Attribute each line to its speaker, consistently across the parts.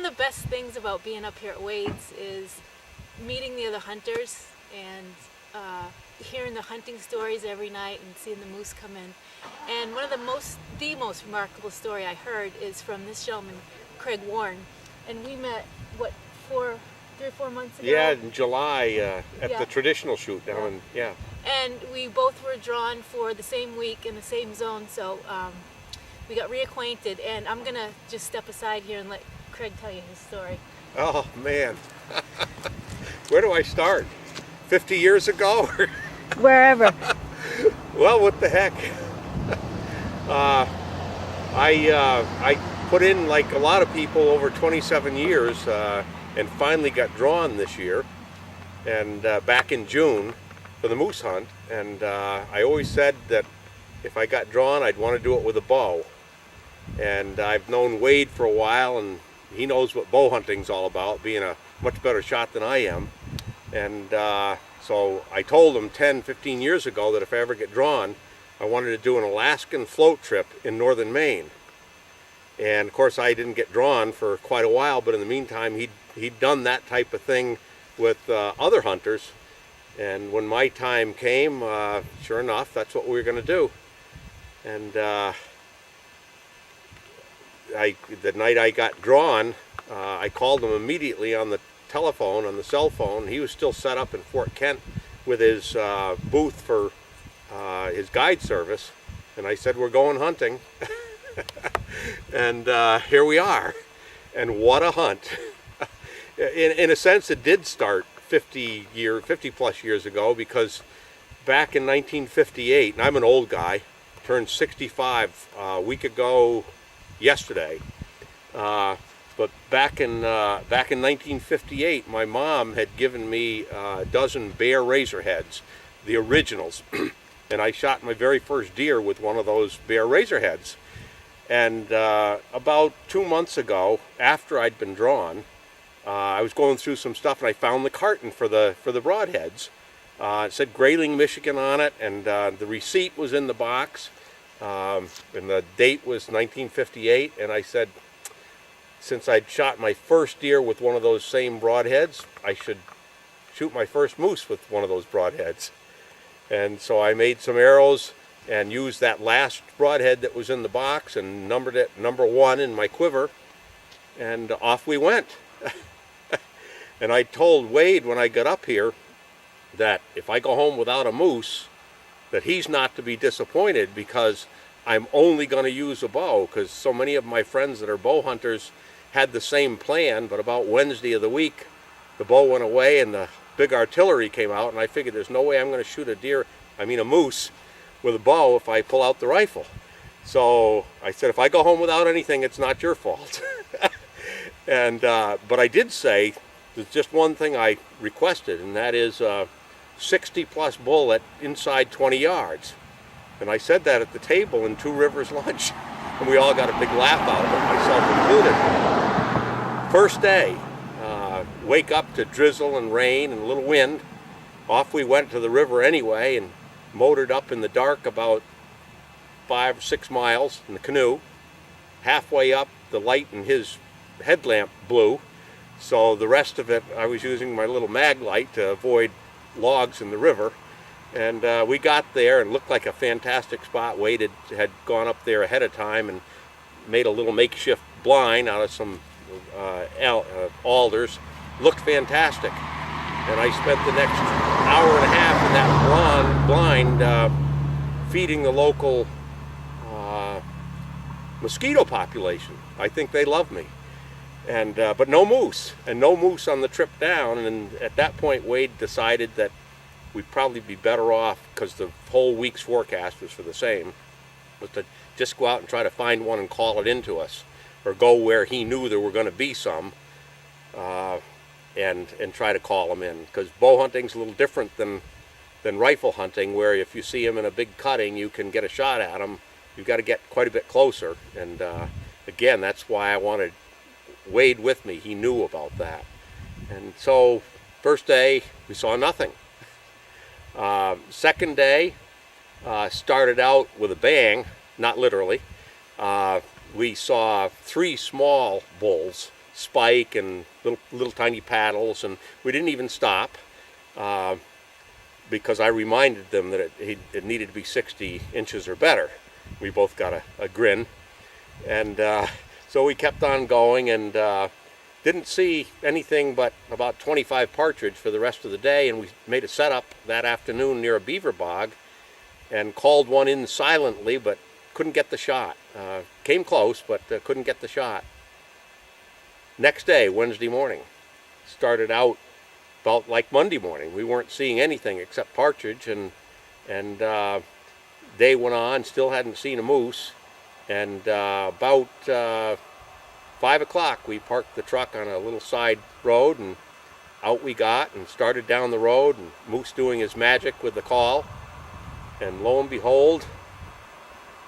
Speaker 1: of the best things about being up here at Wade's is meeting the other hunters and hearing the hunting stories every night and seeing the moose come in. And one of the most remarkable story I heard is from this gentleman, Craig Warren, and we met, what, 3 or 4 months ago?
Speaker 2: Yeah, in July at
Speaker 1: Yeah.
Speaker 2: the traditional shoot down in, yeah.
Speaker 1: And we both were drawn for the same week in the same zone, so we got reacquainted, and I'm gonna just step aside here and let Craig tell you his story.
Speaker 2: Oh man, where do I start? 50 years ago?
Speaker 1: Wherever.
Speaker 2: Well, what the heck? I put in, like a lot of people, over 27 years and finally got drawn this year, and back in June for the moose hunt. And I always said that if I got drawn, I'd want to do it with a bow. And I've known Wade for a while, and he knows what bow hunting's all about, being a much better shot than I am. And so I told him 10, 15 years ago that if I ever get drawn, I wanted to do an Alaskan float trip in northern Maine. And of course I didn't get drawn for quite a while, but in the meantime he'd done that type of thing with other hunters. And when my time came, sure enough, that's what we were going to do. And the night I got drawn, I called him immediately on the telephone, on the cell phone. He was still set up in Fort Kent with his booth for his guide service. And I said, we're going hunting. And here we are. And what a hunt. In a sense, it did start 50 plus years ago, because back in 1958, and I'm an old guy, turned 65 a week ago yesterday, but back in 1958, my mom had given me a dozen bear razor heads, the originals, and I shot my very first deer with one of those bear razor heads. And about 2 months ago, after I'd been drawn, I was going through some stuff and I found the carton for the broadheads. It said Grayling, Michigan on it, and the receipt was in the box, and the date was 1958. And I said, since I'd shot my first deer with one of those same broadheads, I should shoot my first moose with one of those broadheads. And so I made some arrows and used that last broadhead that was in the box and numbered it number 1 in my quiver, and off we went. And I told Wade when I got up here that if I go home without a moose, that he's not to be disappointed, because I'm only going to use a bow, because so many of my friends that are bow hunters had the same plan, but about Wednesday of the week the bow went away and the big artillery came out, and I figured there's no way I'm going to shoot a moose with a bow if I pull out the rifle. So I said, if I go home without anything, it's not your fault. And but I did say there's just one thing I requested, and that is 60 plus bullet inside 20 yards. And I said that at the table in Two Rivers lunch, and we all got a big laugh out of it, myself included. First day, wake up to drizzle and rain and a little wind. Off we went to the river anyway, and motored up in the dark about 5 or 6 miles in the canoe. Halfway up, the light in his headlamp blew, so the rest of it I was using my little mag light to avoid logs in the river. And we got there and looked like a fantastic spot. Wade had gone up there ahead of time and made a little makeshift blind out of some alders. Looked fantastic. And I spent the next hour and a half in that blind feeding the local mosquito population. I think they love me. And but no moose, and no moose on the trip down. And at that point, Wade decided that we'd probably be better off, because the whole week's forecast was for the same, was to just go out and try to find one and call it into us, or go where he knew there were going to be some, and try to call them in. Because bow hunting's a little different than rifle hunting, where if you see him in a big cutting, you can get a shot at him. You've got to get quite a bit closer. And again, that's why I wanted Wade with me. He knew about that. And so first day we saw nothing. Second day started out with a bang, not literally. We saw 3 small bulls spike and little tiny paddles, and we didn't even stop because I reminded them that it needed to be 60 inches or better. We both got a grin, and so we kept on going, and didn't see anything but about 25 partridge for the rest of the day, and we made a setup that afternoon near a beaver bog and called one in silently, but couldn't get the shot. Came close, but couldn't get the shot. Next day, Wednesday morning, started out about like Monday morning. We weren't seeing anything except partridge, and day went on, still hadn't seen a moose, and about 5 o'clock we parked the truck on a little side road, and out we got and started down the road, and moose doing his magic with the call, and lo and behold,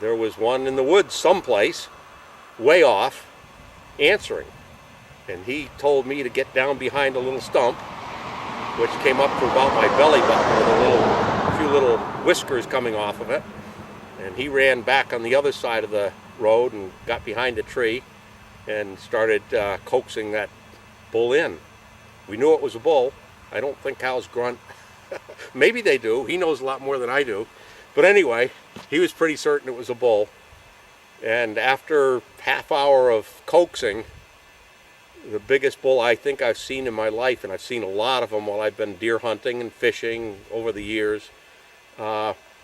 Speaker 2: there was one in the woods someplace, way off, answering. And he told me to get down behind a little stump, which came up to about my belly button with a few little whiskers coming off of it. And he ran back on the other side of the road and got behind a tree and started coaxing that bull in. We knew it was a bull. I don't think cows grunt. Maybe they do. He knows a lot more than I do. But anyway, he was pretty certain it was a bull. And after half hour of coaxing, the biggest bull I think I've seen in my life, and I've seen a lot of them while I've been deer hunting and fishing over the years,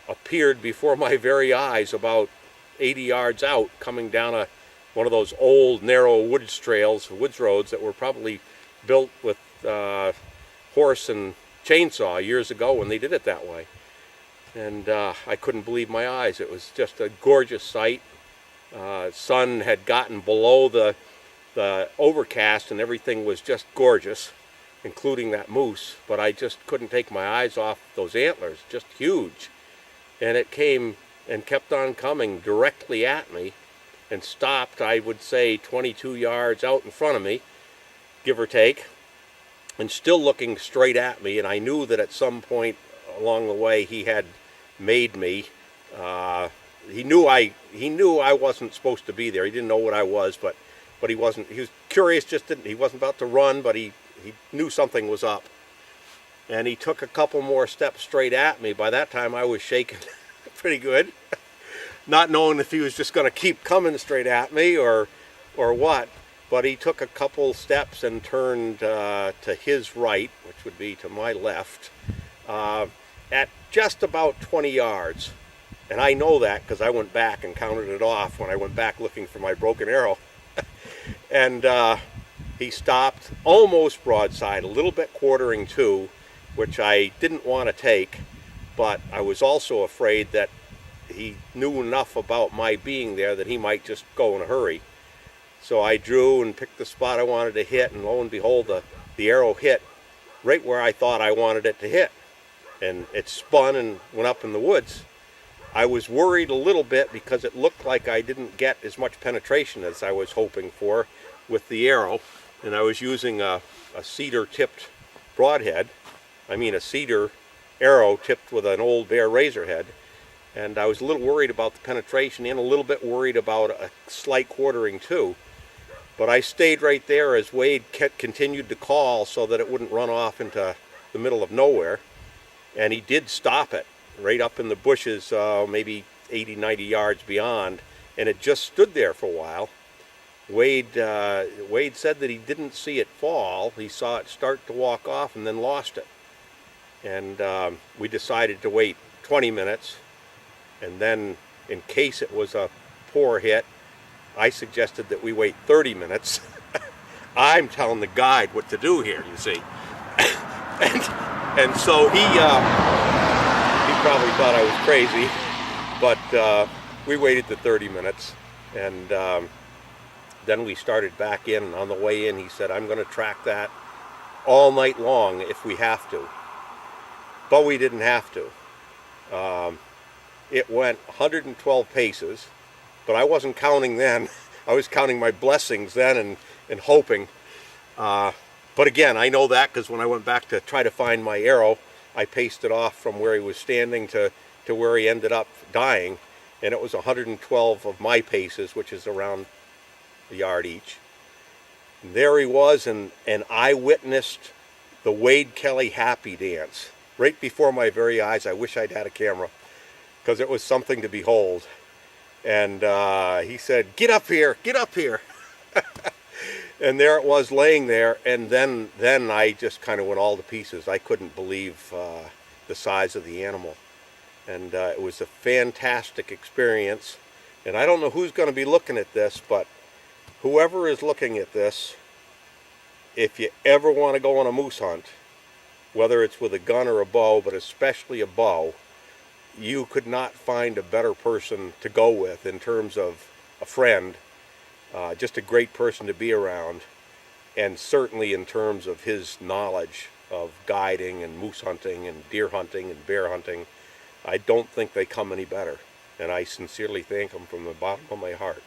Speaker 2: appeared before my very eyes about 80 yards out, coming down one of those old narrow woods roads that were probably built with horse and chainsaw years ago when they did it that way. And I couldn't believe my eyes. It was just a gorgeous sight. Sun had gotten below the overcast, and everything was just gorgeous, including that moose. But I just couldn't take my eyes off those antlers, just huge. And it came and kept on coming directly at me and stopped, I would say, 22 yards out in front of me, give or take, and still looking straight at me. And I knew that at some point along the way he had made me. He knew I wasn't supposed to be there. He didn't know what I was, but he wasn't. He was curious. He wasn't about to run, but he knew something was up. And he took a couple more steps straight at me. By that time, I was shaking pretty good, not knowing if he was just going to keep coming straight at me or what. But he took a couple steps and turned to his right, which would be to my left, at just about 20 yards. And I know that because I went back and counted it off when I went back looking for my broken arrow. And he stopped almost broadside, a little bit quartering to, which I didn't want to take, but I was also afraid that he knew enough about my being there that he might just go in a hurry. So I drew and picked the spot I wanted to hit, and lo and behold, the arrow hit right where I thought I wanted it to hit. And it spun and went up in the woods. I was worried a little bit because it looked like I didn't get as much penetration as I was hoping for with the arrow. And I was using a cedar-tipped broadhead. I mean a cedar arrow tipped with an old Bear razor head. And I was a little worried about the penetration and a little bit worried about a slight quartering too. But I stayed right there as Wade continued to call so that it wouldn't run off into the middle of nowhere. And he did stop it right up in the bushes, maybe 80, 90 yards beyond. And it just stood there for a while. Wade said that he didn't see it fall. He saw it start to walk off and then lost it. And we decided to wait 20 minutes. And then, in case it was a poor hit, I suggested that we wait 30 minutes. I'm telling the guide what to do here, you see. and so he probably thought I was crazy, but we waited the 30 minutes, and then we started back in. And on the way in, he said, I'm going to track that all night long if we have to. But we didn't have to. It went 112 paces, but I wasn't counting then. I was counting my blessings then and hoping. But again, I know that because when I went back to try to find my arrow, I paced it off from where he was standing to where he ended up dying. And it was 112 of my paces, which is around a yard each. And there he was, and I witnessed the Wade Kelly happy dance right before my very eyes. I wish I'd had a camera, because it was something to behold. And he said, "Get up here, get up here." And there it was laying there, and then I just kind of went all to pieces. I couldn't believe the size of the animal. And it was a fantastic experience. And I don't know who's going to be looking at this, but whoever is looking at this, if you ever want to go on a moose hunt, whether it's with a gun or a bow, but especially a bow, you could not find a better person to go with in terms of a friend, just a great person to be around, and certainly in terms of his knowledge of guiding and moose hunting and deer hunting and bear hunting. I don't think they come any better, and I sincerely thank him from the bottom of my heart.